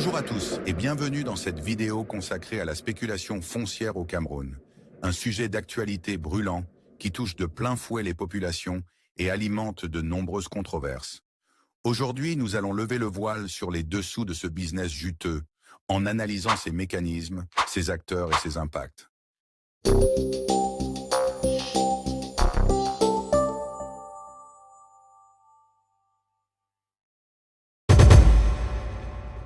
Bonjour à tous et bienvenue dans cette vidéo consacrée à la spéculation foncière au Cameroun. Un sujet d'actualité brûlant qui touche de plein fouet les populations et alimente de nombreuses controverses. Aujourd'hui, nous allons lever le voile sur les dessous de ce business juteux en analysant ses mécanismes, ses acteurs et ses impacts.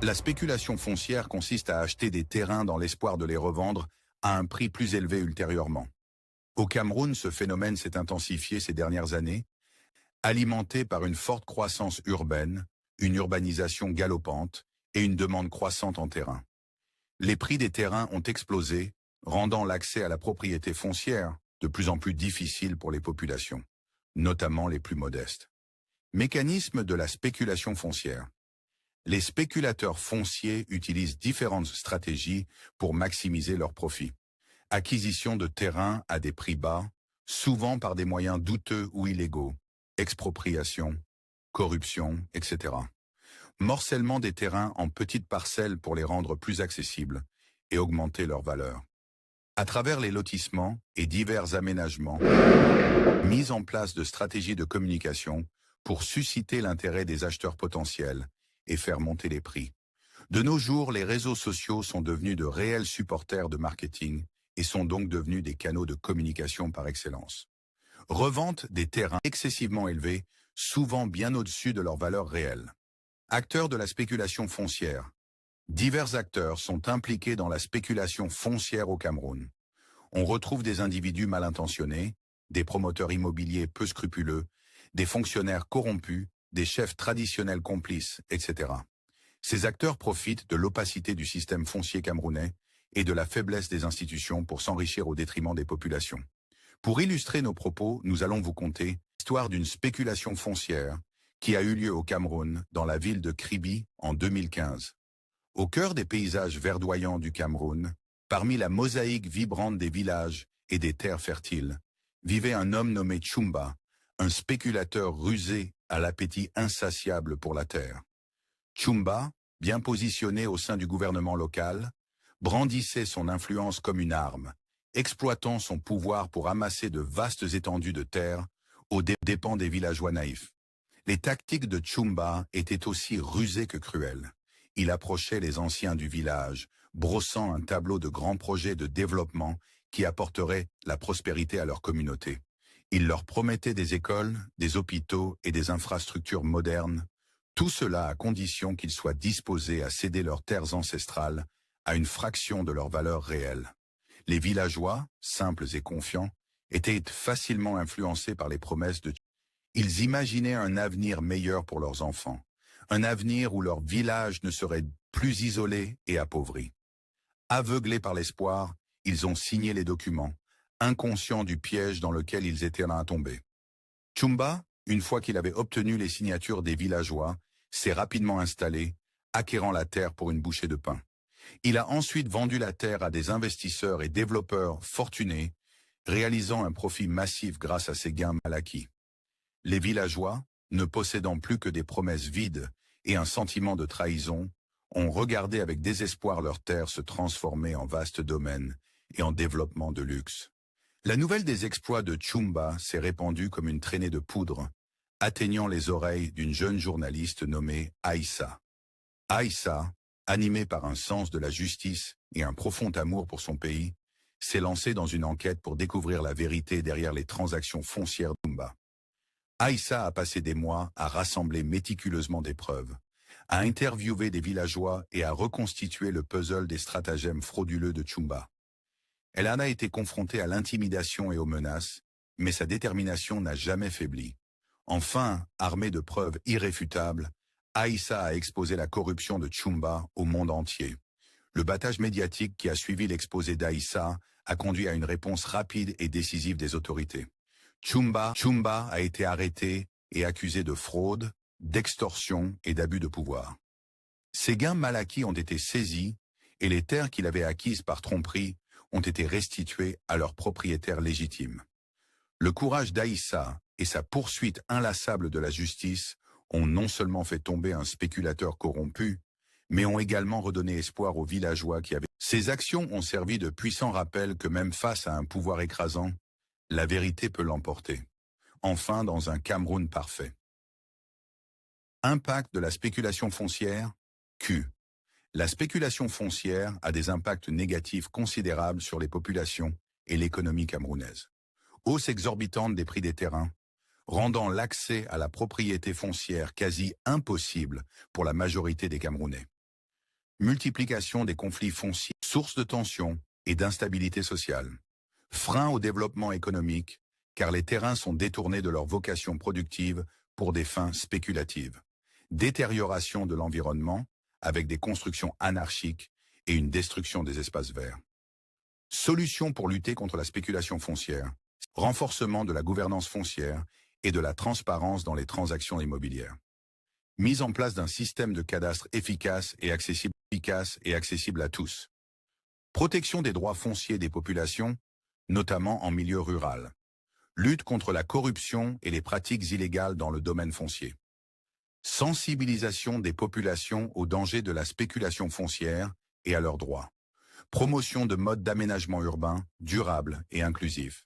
La spéculation foncière consiste à acheter des terrains dans l'espoir de les revendre à un prix plus élevé ultérieurement. Au Cameroun, ce phénomène s'est intensifié ces dernières années, alimenté par une forte croissance urbaine, une urbanisation galopante et une demande croissante en terrain. Les prix des terrains ont explosé, rendant l'accès à la propriété foncière de plus en plus difficile pour les populations, notamment les plus modestes. Mécanisme de la spéculation foncière. Les spéculateurs fonciers utilisent différentes stratégies pour maximiser leurs profits. Acquisition de terrains à des prix bas, souvent par des moyens douteux ou illégaux, expropriation, corruption, etc. Morcellement des terrains en petites parcelles pour les rendre plus accessibles et augmenter leur valeur. À travers les lotissements et divers aménagements, mise en place de stratégies de communication pour susciter l'intérêt des acheteurs potentiels et faire monter les prix. De nos jours, les réseaux sociaux sont devenus de réels supporters de marketing et sont donc devenus des canaux de communication par excellence. Revente des terrains excessivement élevés, souvent bien au-dessus de leur valeur réelle. Acteurs de la spéculation foncière. Divers acteurs sont impliqués dans la spéculation foncière au Cameroun. On retrouve des individus mal intentionnés, des promoteurs immobiliers peu scrupuleux, des fonctionnaires corrompus, des chefs traditionnels complices, etc. Ces acteurs profitent de l'opacité du système foncier camerounais et de la faiblesse des institutions pour s'enrichir au détriment des populations. Pour illustrer nos propos, nous allons vous conter l'histoire d'une spéculation foncière qui a eu lieu au Cameroun, dans la ville de Kribi, en 2015. Au cœur des paysages verdoyants du Cameroun, parmi la mosaïque vibrante des villages et des terres fertiles, vivait un homme nommé Tchoumba, un spéculateur rusé à l'appétit insatiable pour la terre. Tchoumba, bien positionné au sein du gouvernement local, brandissait son influence comme une arme, exploitant son pouvoir pour amasser de vastes étendues de terre aux dépens des villageois naïfs. Les tactiques de Tchoumba étaient aussi rusées que cruelles. Il approchait les anciens du village, brossant un tableau de grands projets de développement qui apporteraient la prospérité à leur communauté. Il leur promettait des écoles, des hôpitaux et des infrastructures modernes, tout cela à condition qu'ils soient disposés à céder leurs terres ancestrales à une fraction de leur valeur réelle. Les villageois, simples et confiants, étaient facilement influencés par les promesses de Tchoumba. Ils imaginaient un avenir meilleur pour leurs enfants, un avenir où leur village ne serait plus isolé et appauvri. Aveuglés par l'espoir, ils ont signé les documents, inconscients du piège dans lequel ils étaient là à tomber. Tchoumba, une fois qu'il avait obtenu les signatures des villageois, s'est rapidement installé, acquérant la terre pour une bouchée de pain. Il a ensuite vendu la terre à des investisseurs et développeurs fortunés, réalisant un profit massif grâce à ces gains mal acquis. Les villageois, ne possédant plus que des promesses vides et un sentiment de trahison, ont regardé avec désespoir leurs terres se transformer en vastes domaines et en développement de luxe. La nouvelle des exploits de Tchoumba s'est répandue comme une traînée de poudre, atteignant les oreilles d'une jeune journaliste nommée Aïssa. Aïssa, animée par un sens de la justice et un profond amour pour son pays, s'est lancée dans une enquête pour découvrir la vérité derrière les transactions foncières de Tchoumba. Aïssa a passé des mois à rassembler méticuleusement des preuves, à interviewer des villageois et à reconstituer le puzzle des stratagèmes frauduleux de Tchoumba. Elle en a été confrontée à l'intimidation et aux menaces, mais sa détermination n'a jamais faibli. Enfin, armée de preuves irréfutables, Aïssa a exposé la corruption de Tchoumba au monde entier. Le battage médiatique qui a suivi l'exposé d'Aïssa a conduit à une réponse rapide et décisive des autorités. Tchoumba a été arrêté et accusé de fraude, d'extorsion et d'abus de pouvoir. Ses gains mal acquis ont été saisis et les terres qu'il avait acquises par tromperie ont été restituées à leurs propriétaires légitimes. Le courage d'Aïssa et sa poursuite inlassable de la justice ont non seulement fait tomber un spéculateur corrompu, mais ont également redonné espoir aux villageois qui avaient... Ces actions ont servi de puissant rappel que même face à un pouvoir écrasant, la vérité peut l'emporter. Enfin, dans un Cameroun parfait. Impact de la spéculation foncière, Q. La spéculation foncière a des impacts négatifs considérables sur les populations et l'économie camerounaise. Hausse exorbitante des prix des terrains, rendant l'accès à la propriété foncière quasi impossible pour la majorité des Camerounais. Multiplication des conflits fonciers, source de tensions et d'instabilité sociale. Frein au développement économique, car les terrains sont détournés de leur vocation productive pour des fins spéculatives. Détérioration de l'environnement, avec des constructions anarchiques et une destruction des espaces verts. Solution pour lutter contre la spéculation foncière, renforcement de la gouvernance foncière et de la transparence dans les transactions immobilières. Mise en place d'un système de cadastre efficace et accessible à tous. Protection des droits fonciers des populations, notamment en milieu rural. Lutte contre la corruption et les pratiques illégales dans le domaine foncier. Sensibilisation des populations aux dangers de la spéculation foncière et à leurs droits. Promotion de modes d'aménagement urbain, durables et inclusifs.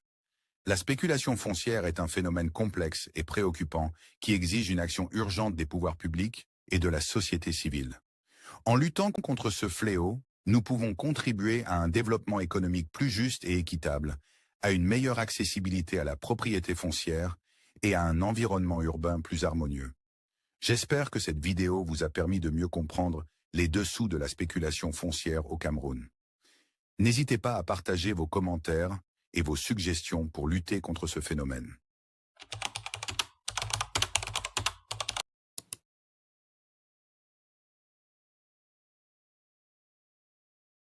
La spéculation foncière est un phénomène complexe et préoccupant qui exige une action urgente des pouvoirs publics et de la société civile. En luttant contre ce fléau, nous pouvons contribuer à un développement économique plus juste et équitable, à une meilleure accessibilité à la propriété foncière et à un environnement urbain plus harmonieux. J'espère que cette vidéo vous a permis de mieux comprendre les dessous de la spéculation foncière au Cameroun. N'hésitez pas à partager vos commentaires et vos suggestions pour lutter contre ce phénomène.